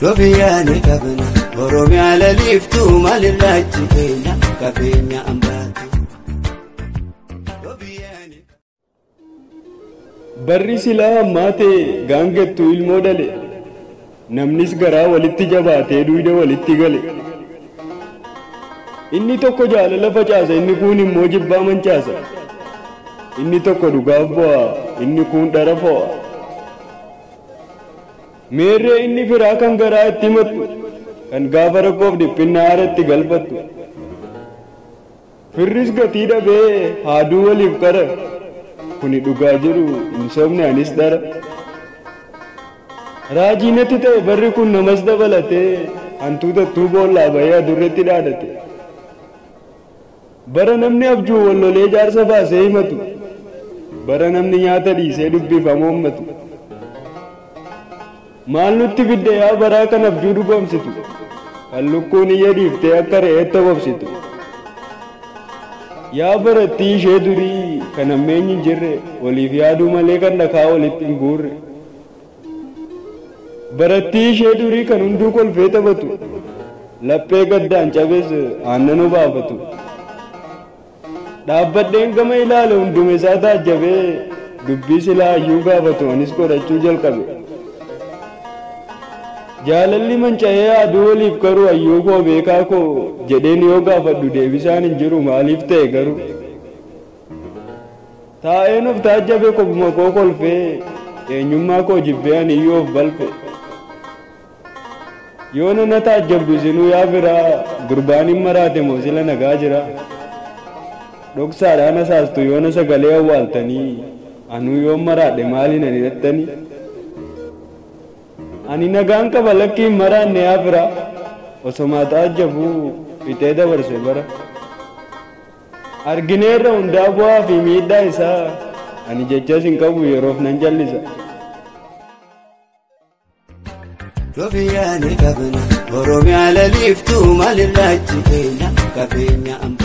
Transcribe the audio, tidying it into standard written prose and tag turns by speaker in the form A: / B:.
A: Robiyaani kabna Oromiyaa laliiftuu maalirraachi keenya qabeenya ambaatu.
B: Barri silaa maatee gaangettu ilmoo dhale namnis garaa walitti jabaatee duuda walitti gale. Inni tokko jaalala facaasa inni kuun immoo jibbaa mancaasa. Inni tokko dhugaaf bu'a inni kuun dhara fo'a. Meerree inni firaa kan garaa itti himattu kan gaafa rakkoof dhiphinna haaratti galfattu. Firris gatii dhabee haaduu waliif qara kuni dhugaa jiru hin sobne anis dara. Raajiinatti ta'e barri kun namas dabalatee hantuutattuu boollaa bahee adurreetti dhaadate. Bara namni abjuu wallolee jaarsa baasee himatu bara namni nyaata dhiisee dubbiif amoommatu. Maal nutti fidde yaa baraa kan abjuu dhugoomsitu kan lukkuun iyya dhiiftee akka re'eetti obobsitu. Yaa barattii ishee durii kan ammeenyi hin jirre waliif yaaduu malee kan dhakaa walitti hin guurre. Barattii ishee durii kan hunduu kolfee taphatu laphee gaddaan cabees aannan obaafatu. Dhaabbadheen gama ilaale hundume isaa taajjabee dubbii silaa iyyuu gaafatu anis godhachuu jalqabe. Jaalalli manca'ee aduu waliif garuu ayyuu koo beekaa koo jedheen yoo gaafadhu deebisaan hin jiru maaliif ta'e garuu. Taa'een of taajjabe kopuma koo kolfee eenyummaa koo jibbee ani iyyuu of balfe. Yoo nana taajjabdu isinuu yaa biraa gurbaan hin maraate moo sila nagaa jira. Dhoksaadhaan asaastu yoona sagalee awwaaltanii anuu yoon maraadhe maaliin ani hidhattanii. Ani nagaan qaba lakkii hin maraanne yaa biraa osoma taajjabuu fixee dabarse bara. Argineerra hundaa bu'aa fi miidhaa isaa ani jechas hin qabu yeroof nan jallisa.
A: Robiyaani kabna Oromiyaa laliiftuu maalirraachi keenya qabeenya ambaatu.